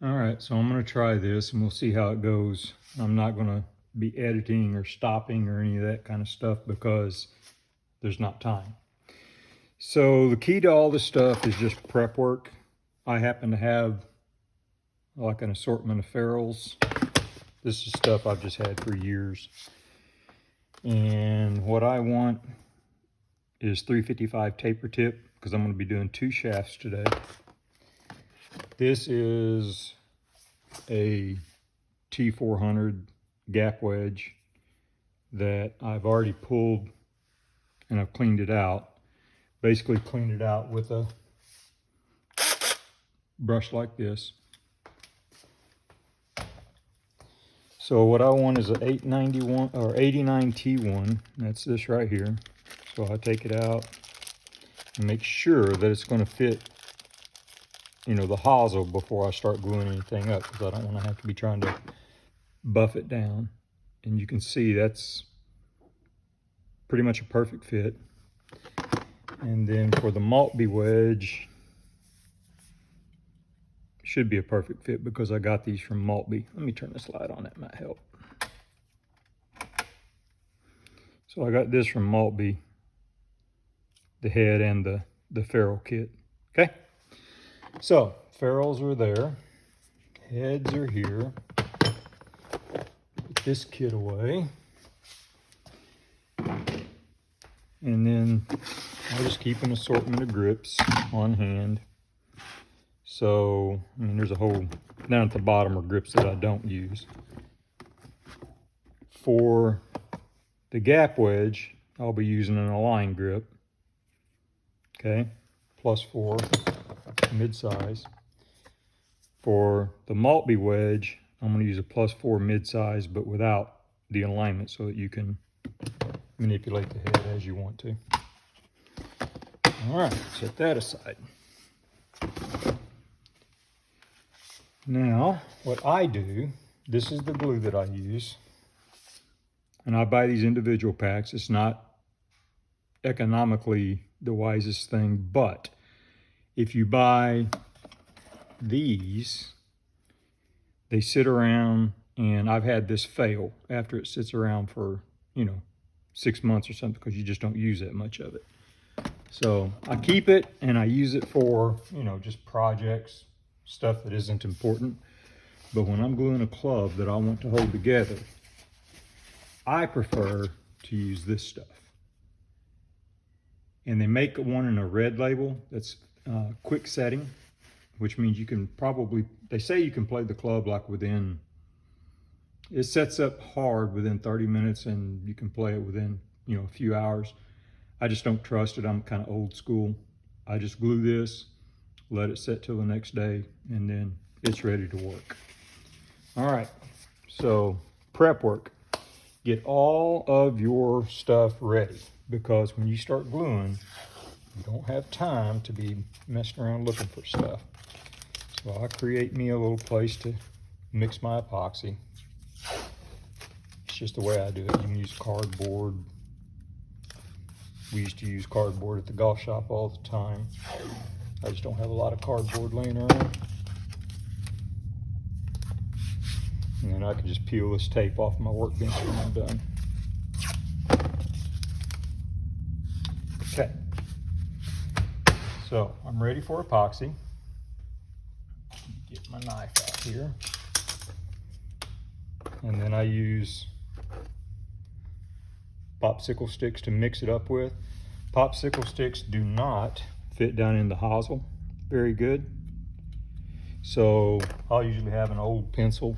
All right, so I'm gonna try this and we'll see how it goes. I'm not gonna be editing or stopping or any of that kind of stuff because there's not time. So the key to all this stuff is just prep work. I happen to have like an assortment of ferrules. This is stuff I've just had for years. And what I want is 355 taper tip because I'm gonna be doing 2 shafts today. This is a T400 gap wedge that I've already pulled and I've cleaned it out. Basically cleaned it out with a brush like this. So what I want is an 891 or 89 T1. That's this right here. So I take it out and make sure that it's going to fit, you know, the hosel before I start gluing anything up, because I don't want to have to be trying to buff it down. And you can see that's pretty much a perfect fit. And then for the Maltby wedge, should be a perfect fit because I got these from Maltby. Let me turn this light on, that might help. So I got this from Maltby, the head and the ferrule kit. Okay, so ferrules are there, heads are here. Put this kit away. And then I'll just keep an assortment of grips on hand. So, I mean, there's a whole, down at the bottom are grips that I don't use. For the gap wedge, I'll be using an align grip. Okay, +4, mid-size. For the Maltby wedge, I'm going to use a +4 mid-size, but without the alignment so that you can manipulate the head as you want to. All right, set that aside. Now, what I do, this is the glue that I use. And I buy these individual packs. It's not economically the wisest thing, but if you buy these, they sit around, and I've had this fail after it sits around for, you know, 6 months or something, because you just don't use that much of it. So I keep it and I use it for, you know, just projects, stuff that isn't important. But when I'm gluing a club that I want to hold together, I prefer to use this stuff. And they make one in a red label that's quick setting, which means you can probably, they say you can play the club like within, it sets up hard within 30 minutes and you can play it within, you know, a few hours. I just don't trust it. I'm kind of old school. I just glue this, let it set till the next day, and then it's ready to work. All right, so prep work. Get all of your stuff ready, because when you start gluing, you don't have time to be messing around looking for stuff. So I create me a little place to mix my epoxy. It's just the way I do it. You can use cardboard. We used to use cardboard at the golf shop all the time. I just don't have a lot of cardboard laying around. And then I can just peel this tape off my workbench when I'm done. Okay. So I'm ready for epoxy. Get my knife out here. And then I use popsicle sticks to mix it up with. Popsicle sticks do not fit down in the hosel very good. So I'll usually have an old pencil,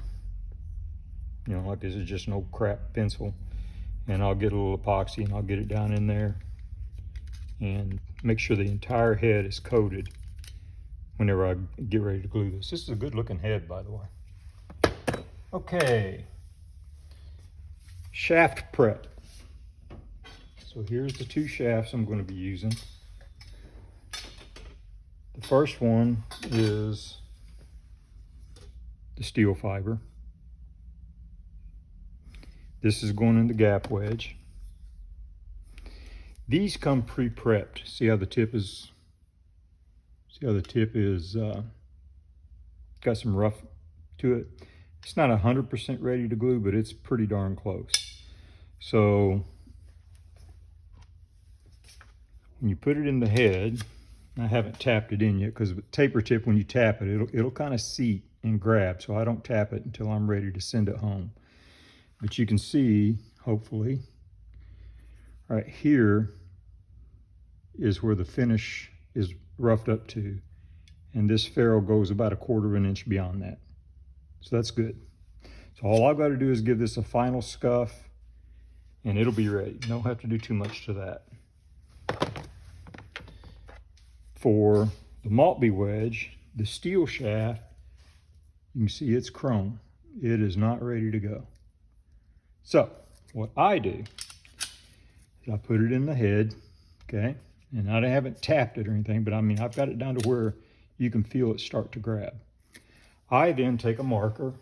you know, like this is just an old crap pencil, and I'll get a little epoxy and I'll get it down in there and make sure the entire head is coated whenever I get ready to glue this. This is a good looking head, by the way. Okay, shaft prep. So here's the 2 shafts I'm going to be using. The first one is the steel fiber. This is going in the gap wedge. These come pre-prepped. See how the tip is got some rough to it. It's not 100% ready to glue, but it's pretty darn close. So when you put it in the head, I haven't tapped it in yet because with taper tip, when you tap it, it'll kind of seat and grab. So I don't tap it until I'm ready to send it home. But you can see, hopefully, right here is where the finish is roughed up to. And this ferrule goes about 1/4 of an inch beyond that. So that's good. So all I've got to do is give this a final scuff and it'll be ready. Don't have to do too much to that. For the Maltby wedge, the steel shaft, you can see it's chrome. It is not ready to go. So what I do is I put it in the head, okay? And I haven't tapped it or anything, but I mean, I've got it down to where you can feel it start to grab. I then take a marker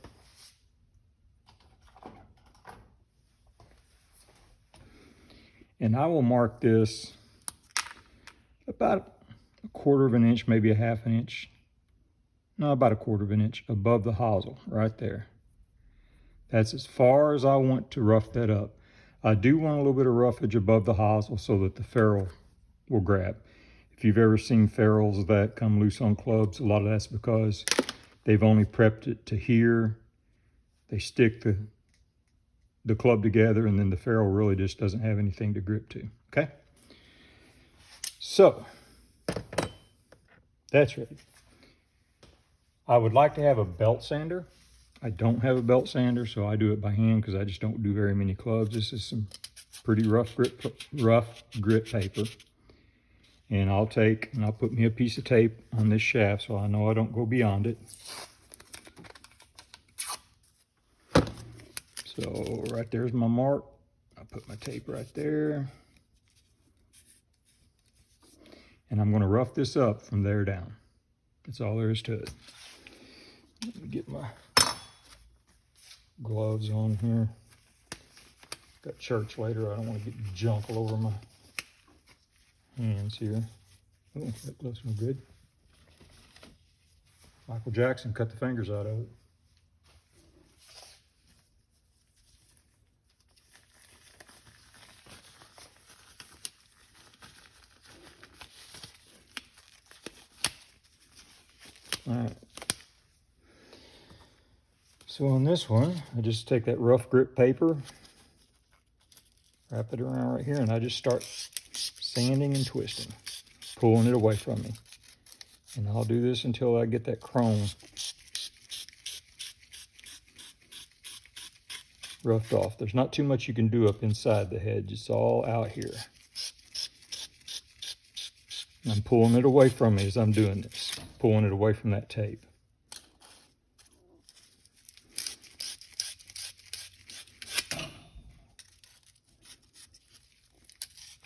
and I will mark this about 1/4 of an inch, maybe 1/2 an inch. No, about 1/4 of an inch above the hosel, right there. That's as far as I want to rough that up. I do want a little bit of roughage above the hosel so that the ferrule will grab. If you've ever seen ferrules that come loose on clubs, a lot of that's because they've only prepped it to here. They stick the club together and then the ferrule really just doesn't have anything to grip to, okay? So, that's ready. I would like to have a belt sander. I don't have a belt sander, so I do it by hand because I just don't do very many clubs. This is some pretty rough grit paper. And I'll put me a piece of tape on this shaft so I know I don't go beyond it. So right there's my mark. I'll put my tape right there. And I'm going to rough this up from there down. That's all there is to it. Let me get my gloves on here. Got church later. I don't want to get junk all over my hands here. Oh, that gloves no good. Michael Jackson cut the fingers out of it. All right. So on this one, I just take that rough grip paper, wrap it around right here, and I just start sanding and twisting, pulling it away from me. And I'll do this until I get that chrome roughed off. There's not too much you can do up inside the hedge. It's all out here. And I'm pulling it away from me as I'm doing this, pulling it away from that tape.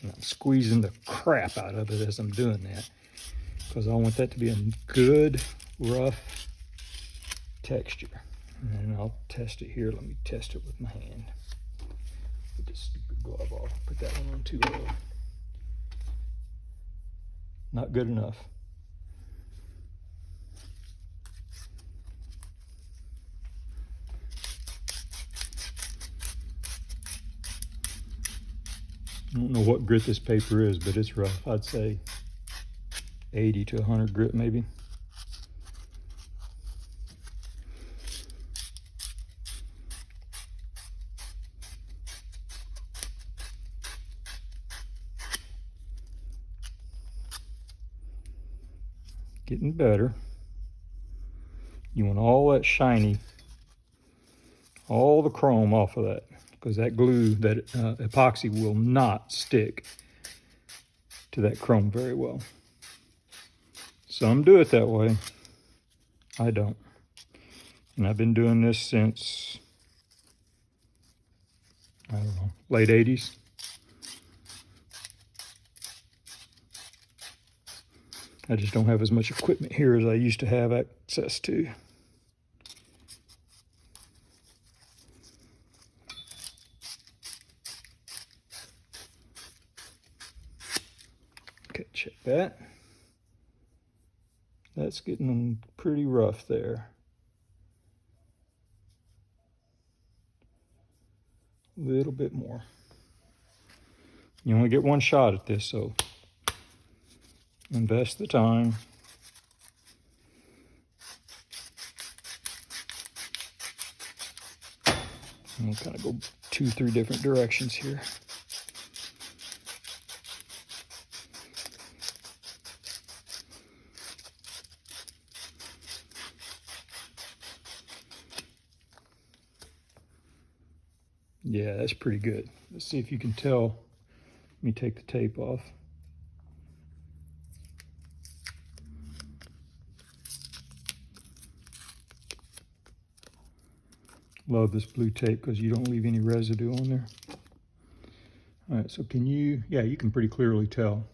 And I'm squeezing the crap out of it as I'm doing that because I want that to be a good, rough texture. And then I'll test it here. Let me test it with my hand. Put this stupid glove off. Put that one on too low. Not good enough. I don't know what grit this paper is, but it's rough. I'd say 80 to 100 grit maybe. Getting better. You want all that shiny, all the chrome off of that, because that glue, that epoxy will not stick to that chrome very well. Some do it that way. I don't. And I've been doing this since, I don't know, late 80s. I just don't have as much equipment here as I used to have access to. Okay, check that. That's getting pretty rough there. A little bit more. You only get one shot at this, so invest the time. And we'll kind of go 2-3 different directions here. Yeah, that's pretty good. Let's see if you can tell. Let me take the tape off. Love this blue tape because you don't leave any residue on there. All right, so can you, yeah, you can pretty clearly tell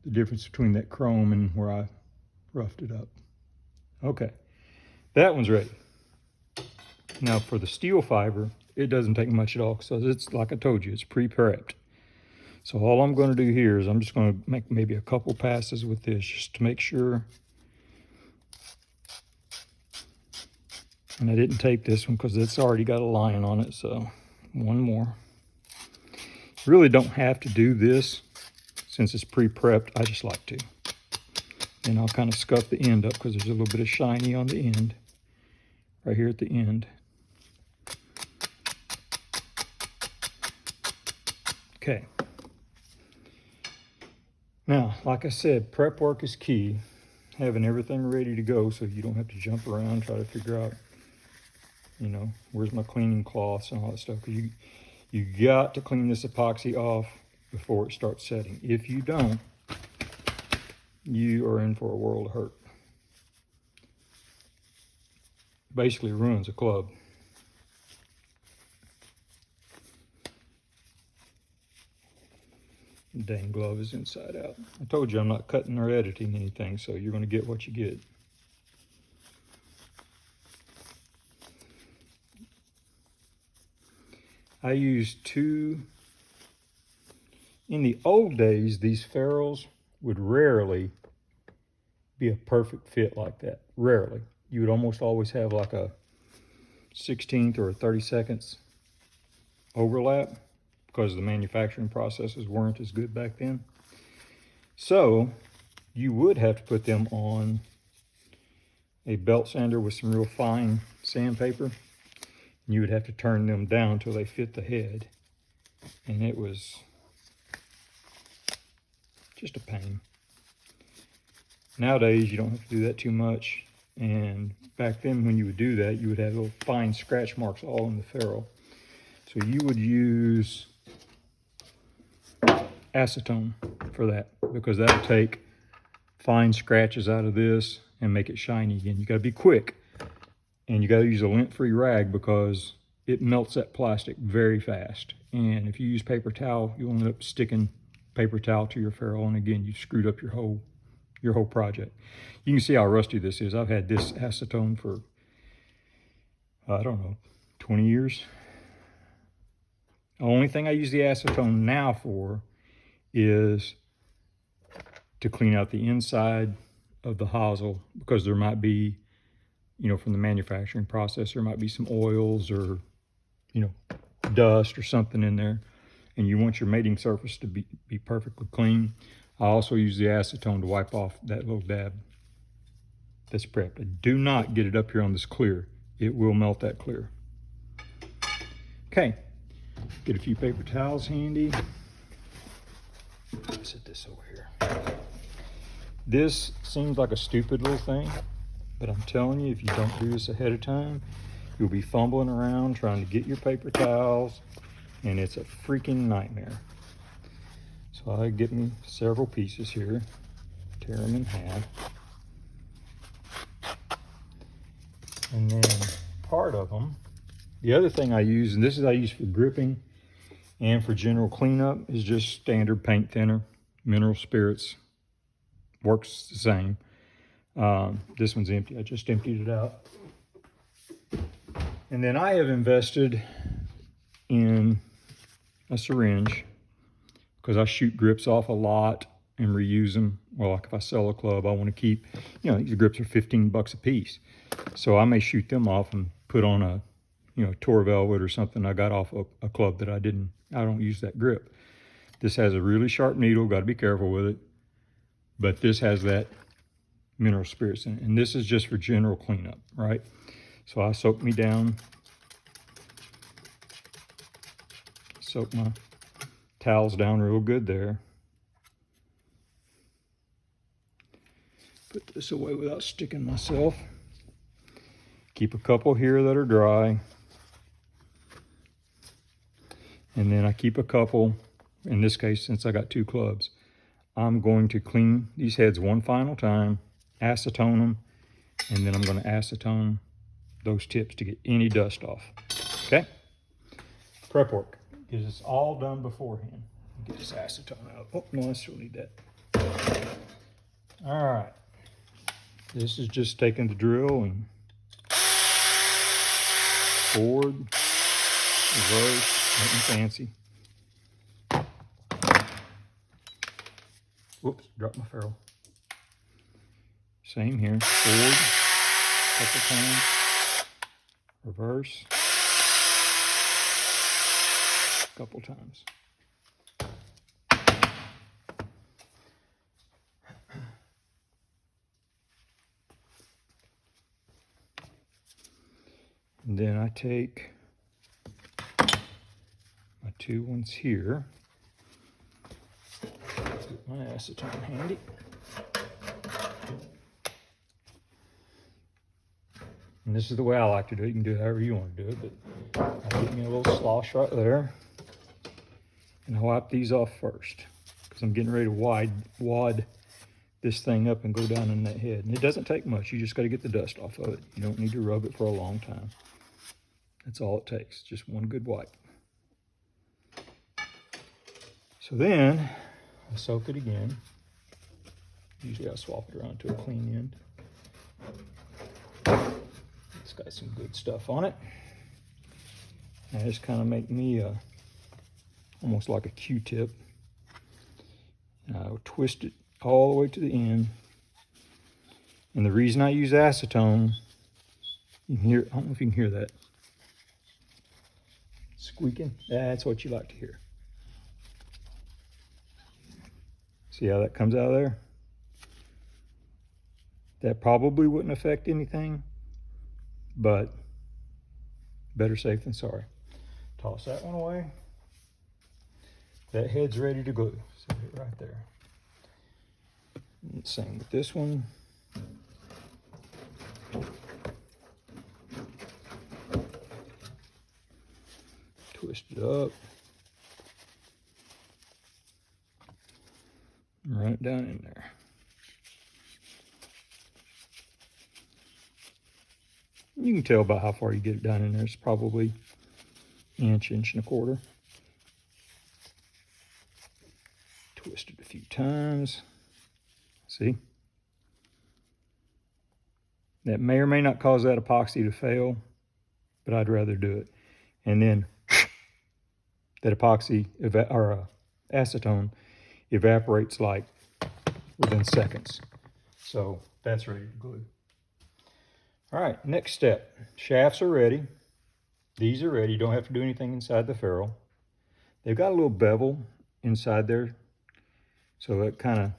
the difference between that chrome and where I roughed it up. Okay, that one's ready. Now for the steel fiber, it doesn't take much at all. So it's, like I told you, it's pre-prepped. So all I'm going to do here is I'm just going to make maybe a couple passes with this just to make sure. And I didn't tape this one because it's already got a line on it, so one more. Really don't have to do this since it's pre-prepped. I just like to. And I'll kind of scuff the end up because there's a little bit of shiny on the end, right here at the end. Okay. Now, like I said, prep work is key. Having everything ready to go so you don't have to jump around, try to figure out, you know, where's my cleaning cloths and all that stuff. You got to clean this epoxy off before it starts setting. If you don't, you are in for a world of hurt. Basically ruins a club. The dang glove is inside out. I told you I'm not cutting or editing anything, so you're going to get what you get. I used two. In the old days, these ferrules would rarely be a perfect fit like that. Rarely. You would almost always have like a 16th or a 32nd overlap because the manufacturing processes weren't as good back then. So you would have to put them on a belt sander with some real fine sandpaper. And you would have to turn them down till they fit the head. And it was just a pain. Nowadays, you don't have to do that too much. And back then, when you would do that, you would have little fine scratch marks all in the ferrule. So you would use acetone for that, because that'll take fine scratches out of this and make it shiny again. You gotta be quick, and you gotta use a lint-free rag because it melts that plastic very fast. And if you use paper towel, you'll end up sticking paper towel to your ferrule, and again, you screwed up your whole project. You can see how rusty this is. I've had this acetone for, I don't know, 20 years. The only thing I use the acetone now for is to clean out the inside of the hosel, because there might be, you know, from the manufacturing process, there might be some oils or, you know, dust or something in there, and you want your mating surface to be perfectly clean. I also use the acetone to wipe off that little dab that's prepped. Do not get it up here on this clear. It will melt that clear. Okay, get a few paper towels handy. Set this over here. This seems like a stupid little thing, but I'm telling you, if you don't do this ahead of time, you'll be fumbling around trying to get your paper towels, and it's a freaking nightmare. So I get me several pieces here, tear them in half. And then part of them, the other thing I use, and this is I use for gripping and for general cleanup, is just standard paint thinner, mineral spirits. Works the same. This one's empty. I just emptied it out. And then I have invested in a syringe because I shoot grips off a lot and reuse them. Well, like if I sell a club, I want to keep, you know, these grips are $15 a piece. So I may shoot them off and put on a, Tor Velvet or something I got off a club that I don't use that grip. This has a really sharp needle, got to be careful with it. But this has that mineral spirits in it. And this is just for general cleanup, right? So I soak me down, soak my towels down real good there. Put this away without sticking myself. Keep a couple here that are dry. And then I keep a couple, in this case, since I got 2 clubs, I'm going to clean these heads one final time, acetone them, and then I'm going to acetone those tips to get any dust off. Okay? Prep work. Get this all done beforehand. Get this acetone out. Oh, no, I still need that. All right. This is just taking the drill and forward, reverse, nothing fancy. Whoops, dropped my ferrule. Same here, forward, couple times, reverse, couple times. And then I take my 2 ones here. Get my acetone handy. And this is the way I like to do it. You can do it however you want to do it, but I get me a little slosh right there. And I wipe these off first because I'm getting ready to wad this thing up and go down in that head. And it doesn't take much. You just got to get the dust off of it. You don't need to rub it for a long time. That's all it takes, just one good wipe. So then I soak it again. Usually I swap it around to a clean end. It's got some good stuff on it. I just kind of make me almost like a Q-tip. And I would twist it all the way to the end. And the reason I use acetone, you can hear, I don't know if you can hear that. Squeaking, that's what you like to hear. See how that comes out of there? That probably wouldn't affect anything, but better safe than sorry. Toss that one away. That head's ready to glue. Set it right there. And same with this one. Twist it up. And run it down in there. You can tell by how far you get it down in there. It's probably inch and a quarter. Twist it a few times. See? That may or may not cause that epoxy to fail, but I'd rather do it. And then that epoxy or acetone evaporates like within seconds. So that's ready to glue. All right, next step. Shafts are ready. These are ready. You don't have to do anything inside the ferrule. They've got a little bevel inside there, so it kind of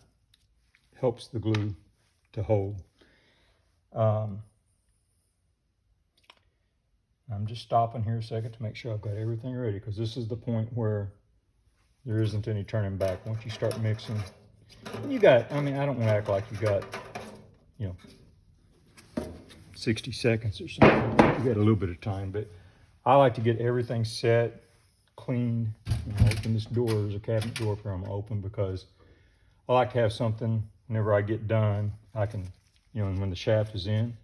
helps the glue to hold. I'm just stopping here a second to make sure I've got everything ready, because this is the point where there isn't any turning back. Once you start mixing, you got, I mean, I don't want to act like you got, 60 seconds or something. You got a little bit of time, but I like to get everything set, cleaned. I open this door, there's a cabinet door for them open, because I like to have something whenever I get done, I can, and when the shaft is in,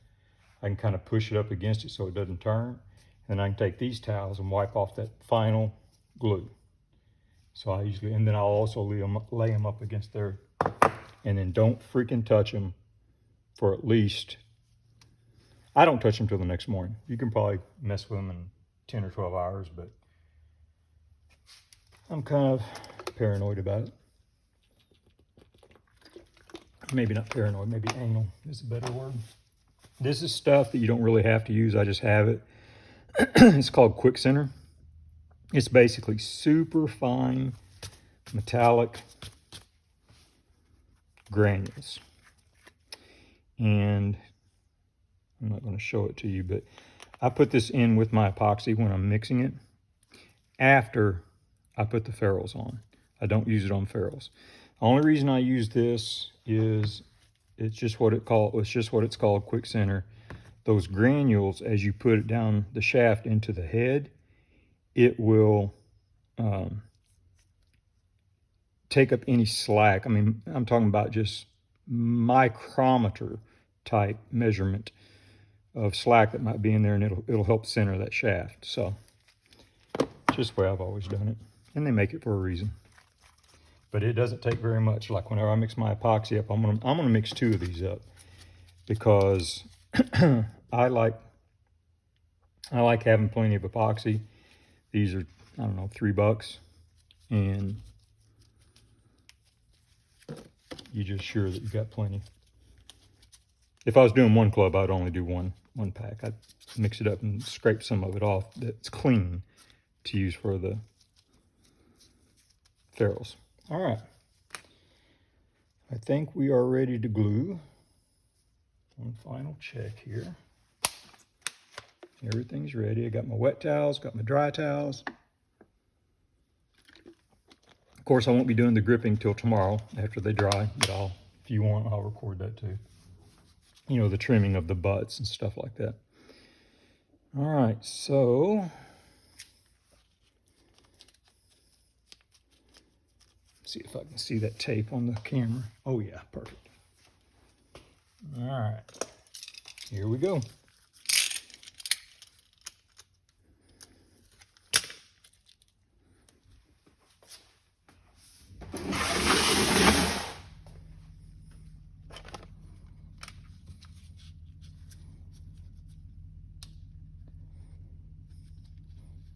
I can kind of push it up against it so it doesn't turn. And I can take these towels and wipe off that final glue. So I usually, and then I'll also lay them up against there. And then don't freaking touch them for at least, I don't touch them till the next morning. You can probably mess with them in 10 or 12 hours, but I'm kind of paranoid about it. Maybe not paranoid, maybe anal is a better word. This is stuff that you don't really have to use. I just have it. It's called quick center. It's basically super fine metallic granules. And I'm not going to show it to you, but I put this in with my epoxy when I'm mixing it after I put the ferrules on. I don't use it on ferrules. The only reason I use this is it's just what it's called, quick center. Those granules, as you put it down the shaft into the head, it will take up any slack. I mean, I'm talking about just micrometer type measurement of slack that might be in there, and it'll help center that shaft. So just the way I've always done it, and they make it for a reason. But it doesn't take very much. Like whenever I mix my epoxy up, I'm gonna mix 2 of these up because I like having plenty of epoxy. These are, I don't know, $3, and you're just sure that you've got plenty. If I was doing one club, I'd only do one pack. I'd mix it up and scrape some of it off that's clean to use for the ferrules. All right. I think we are ready to glue. One final check here. Everything's ready. I got my wet towels, got my dry towels. Of course, I won't be doing the gripping till tomorrow after they dry, but if you want, I'll record that too. You know, the trimming of the butts and stuff like that. All right, so see if I can see that tape on the camera. Oh yeah, perfect. All right, here we go.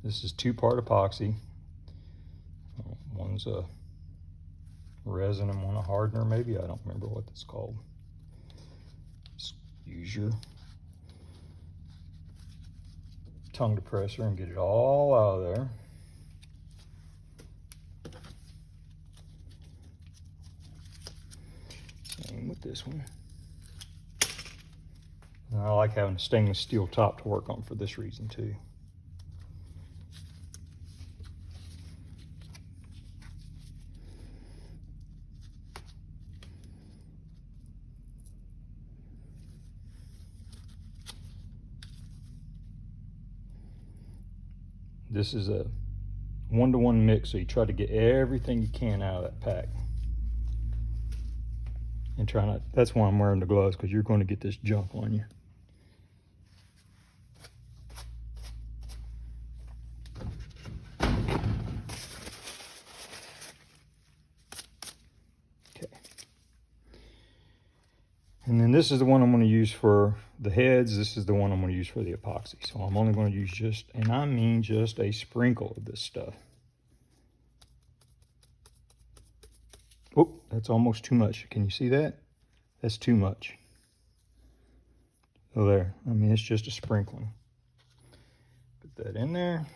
This is 2-part epoxy. One's a resin and one a hardener, maybe. I don't remember what that's called. Just use your tongue depressor and get it all out of there. Same with this one. And I like having a stainless steel top to work on for this reason too. This is a 1-to-1 mix, so you try to get everything you can out of that pack. And try not, that's why I'm wearing the gloves, because you're going to get this junk on you. Okay. And then this is the one I'm going to use for the heads. This is the one I'm going to use for the epoxy. So I'm only going to use just, and I mean just a sprinkle of this stuff. Oh, that's almost too much. Can you see that? That's too much. So there, I mean, it's just a sprinkling. Put that in there.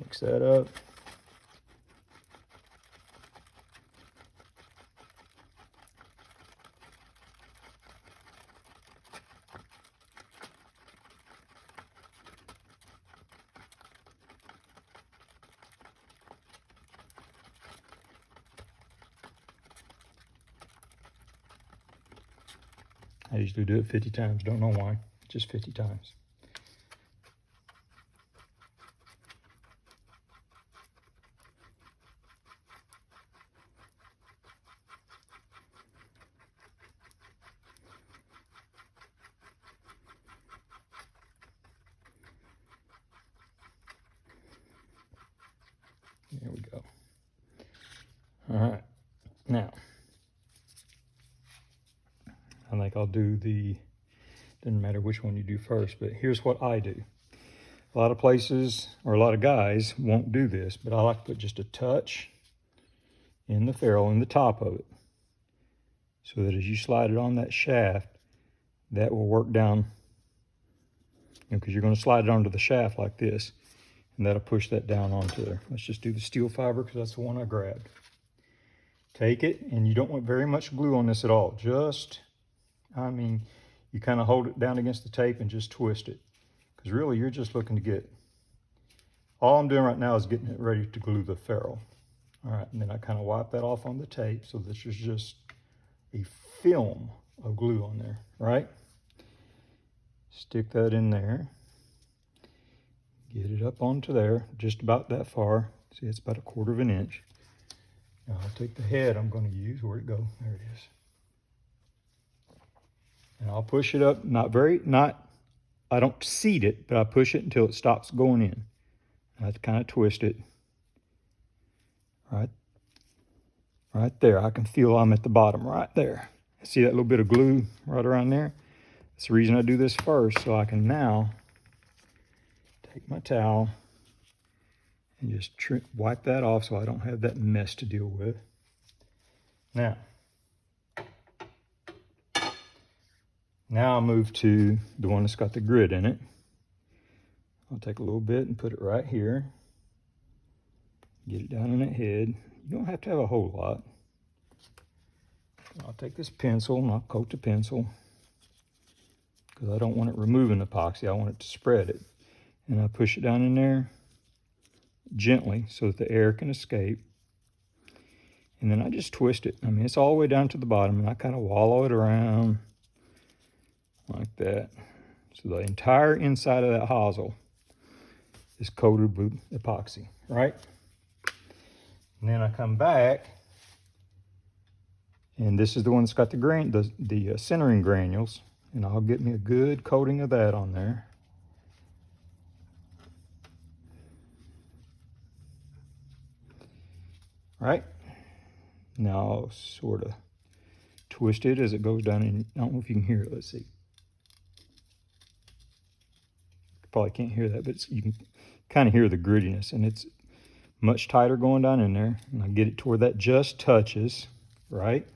Mix that up. I usually do it 50 times. Don't know why. Just 50 times. There we go. All right. Now, I think I'll do doesn't matter which one you do first, but here's what I do. A lot of places, or a lot of guys, won't do this, but I like to put just a touch in the ferrule, in the top of it, so that as you slide it on that shaft, that will work down because you're going to slide it onto the shaft like this, and that'll push that down onto there. Let's just do the steel fiber because that's the one I grabbed. Take it, and you don't want very much glue on this at all. Just, I mean, you kind of hold it down against the tape and just twist it, because really you're just looking to get, all I'm doing right now is getting it ready to glue the ferrule. All right, and then I kind of wipe that off on the tape, so this is just a film of glue on there, right? Stick that in there. Get it up onto there, just about that far. See, it's about 1/4 of an inch. Now I'll take the head I'm going to use. Where'd it go? There it is. And I'll push it up, I don't seat it, but I push it until it stops going in. I have to kind of twist it. Right there. I can feel I'm at the bottom right there. See that little bit of glue right around there? That's the reason I do this first, so I can now take my towel and just wipe that off so I don't have that mess to deal with. Now I'll move to the one that's got the grid in it. I'll take a little bit and put it right here. Get it down in that head. You don't have to have a whole lot. I'll take this pencil and I'll coat the pencil, because I don't want it removing epoxy. I want it to spread it. And I push it down in there gently so that the air can escape. And then I just twist it. I mean, it's all the way down to the bottom, and I kind of wallow it around like that. So the entire inside of that hosel is coated with epoxy, right? And then I come back, and this is the one that's got the centering granules, and I'll get me a good coating of that on there. Right? Now I'll sort of twist it as it goes down in. I don't know if you can hear it. Let's see. Probably can't hear that, but you can kind of hear the grittiness, and it's much tighter going down in there. And I get it to where that just touches, right?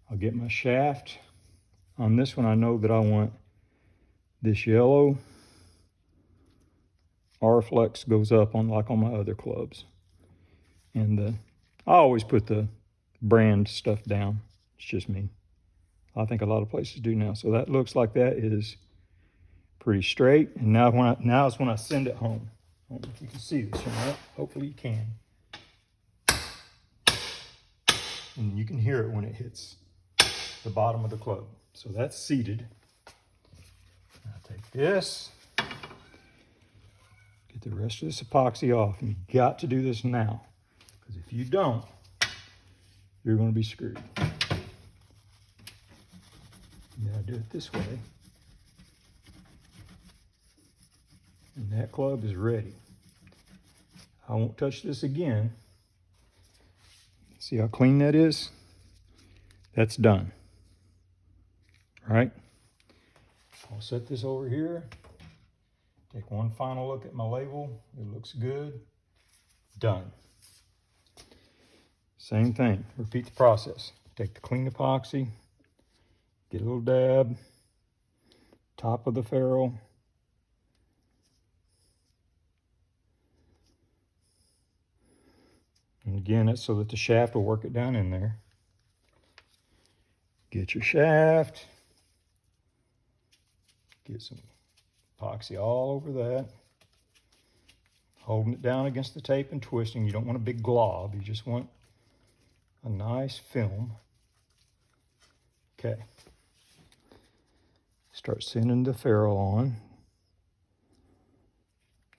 I'll get my shaft. On this one, I know that I want this yellow R-Flex goes up on like on my other clubs. And I always put the brand stuff down. It's just me. I think a lot of places do now. So that looks like that is pretty straight. And now is when I send it home. I don't know if you can see this or not. Hopefully you can. And you can hear it when it hits the bottom of the club. So that's seated. I'll take this, get the rest of this epoxy off. And you got to do this now, because if you don't, you're going to be screwed. You gotta do it this way. And that club is ready. I won't touch this again. See how clean that is? That's done. All right. I'll set this over here. Take one final look at my label. It looks good. Done. Same thing. Repeat the process. Take the clean epoxy. Get a little dab. Top of the ferrule. And again, that's so that the shaft will work it down in there. Get your shaft. Get some epoxy all over that. Holding it down against the tape and twisting. You don't want a big glob. You just want a nice film. Okay. Start sending the ferrule on.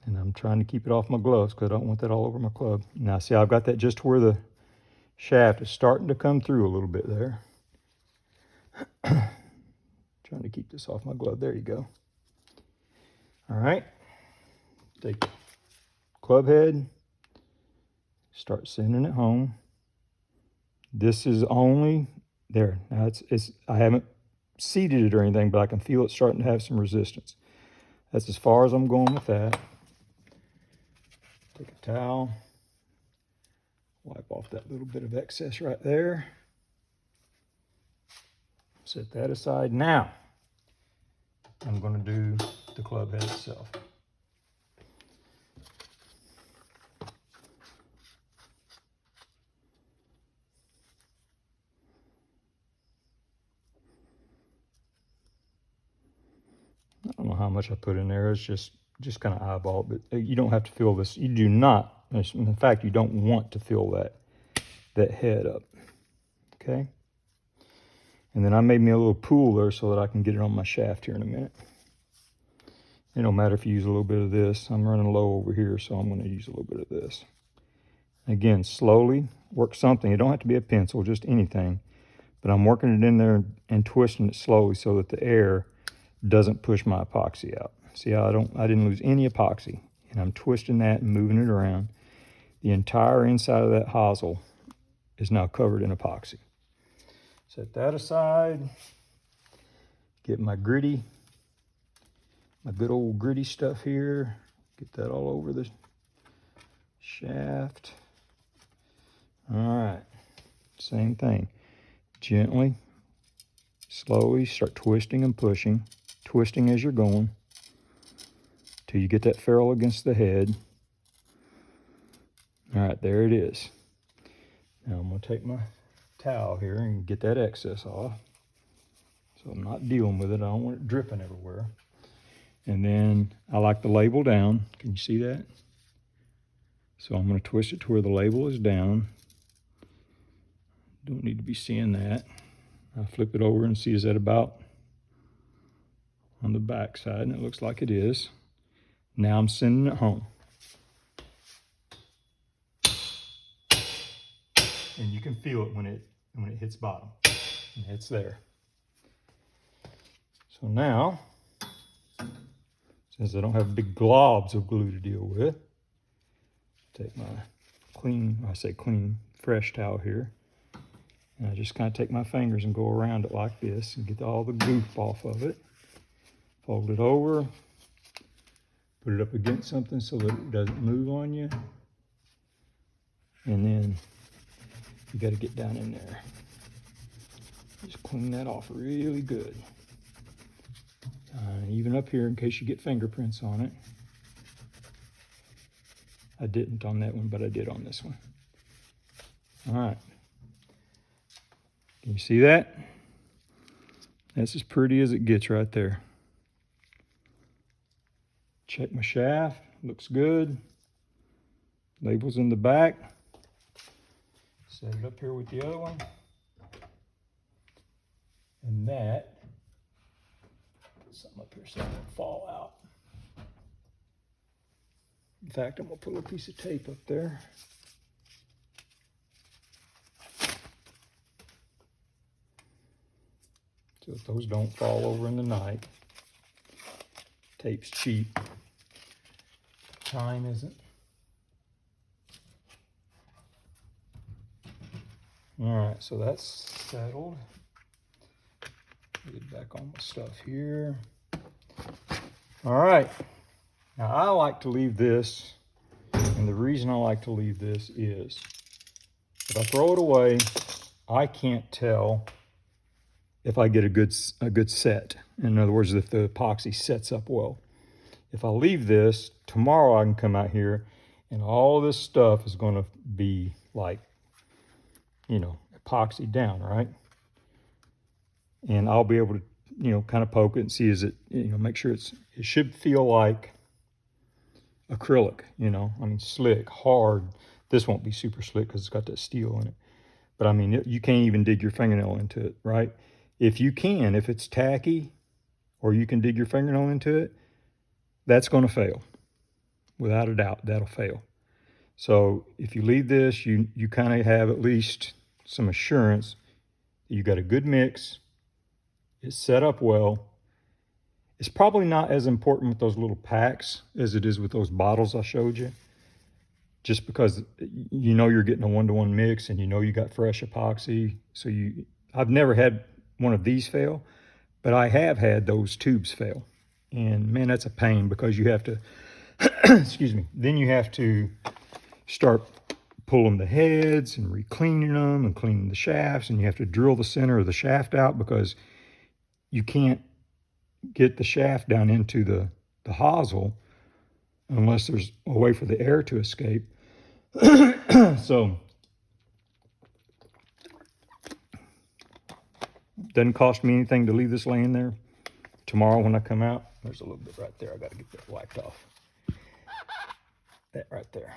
And I'm trying to keep it off my gloves because I don't want that all over my club. Now see, I've got that just where the shaft is starting to come through a little bit there. Trying to keep this off my glove. There you go. All right. Take the club head. Start sending it home. This is only there. Now I haven't seated it or anything, but I can feel it starting to have some resistance. That's as far as I'm going with that. Take a towel. Wipe off that little bit of excess right there. Set that aside. Now, I'm going to do the club head itself. I don't know how much I put in there. It's just kind of eyeball, but you don't have to fill this. You do not. In fact, you don't want to fill that head up. Okay. And then I made me a little pool there so that I can get it on my shaft here in a minute. It don't matter if you use a little bit of this. I'm running low over here, so I'm going to use a little bit of this. Again, slowly work something. It don't have to be a pencil, just anything. But I'm working it in there and twisting it slowly so that the air doesn't push my epoxy out. See how I didn't lose any epoxy. And I'm twisting that and moving it around. The entire inside of that hosel is now covered in epoxy. Set that aside. Get my good old gritty stuff here. Get that all over the shaft. All right, same thing. Gently, slowly start twisting and pushing. Twisting as you're going till you get that ferrule against the head. All right, there it is. Now I'm going to take my towel here and get that excess off. So I'm not dealing with it. I don't want it dripping everywhere. And then I like the label down. Can you see that? So I'm going to twist it to where the label is down. Don't need to be seeing that. I'll flip it over and see, is that about on the back side? And it looks like it is. Now I'm sending it home. And you can feel it when it hits bottom. And it's there. So now, since I don't have big globs of glue to deal with, take my fresh towel here. And I just kind of take my fingers and go around it like this and get all the goof off of it. Fold it over, put it up against something so that it doesn't move on you. And then you got to get down in there. Just clean that off really good. Even up here in case you get fingerprints on it. I didn't on that one, but I did on this one. All right. Can you see that? That's as pretty as it gets right there. Check my shaft, looks good. Label's in the back. Set it up here with the other one. And that, put something up here so it won't fall out. In fact, I'm gonna put a little piece of tape up there. So that those don't fall over in the night. Tape's cheap. Time isn't. All right, so that's settled. Get back on my stuff here. All right, now I like to leave this, and the reason I like to leave this is if I throw it away, I can't tell if I get a good set. In other words, if the epoxy sets up well. If I leave this, tomorrow I can come out here and all this stuff is going to be like, you know, epoxy down, right? And I'll be able to, you know, kind of poke it and see, is it, you know, make sure it should feel like acrylic, you know, I mean, slick, hard. This won't be super slick because it's got that steel in it. But I mean, you can't even dig your fingernail into it, right? If it's tacky or you can dig your fingernail into it, that's going to fail. Without a doubt, that'll fail. So if you leave this, you kind of have at least some assurance that you got a good mix. It's set up well. It's probably not as important with those little packs as it is with those bottles I showed you. Just because you know you're getting a 1-to-1 mix and you know you got fresh epoxy. So I've never had one of these fail, but I have had those tubes fail. And man, that's a pain because you have to, excuse me, then you have to start pulling the heads and re-cleaning them and cleaning the shafts, and you have to drill the center of the shaft out because you can't get the shaft down into the the hosel unless there's a way for the air to escape. So doesn't cost me anything to leave this laying there. Tomorrow when I come out, there's a little bit right there. I got to get that wiped off. That right there.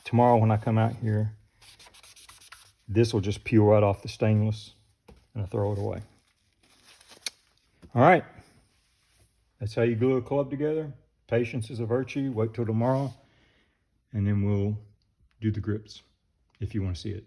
Tomorrow when I come out here, this will just peel right off the stainless and I throw it away. All right. That's how you glue a club together. Patience is a virtue. Wait till tomorrow, and then we'll do the grips if you want to see it.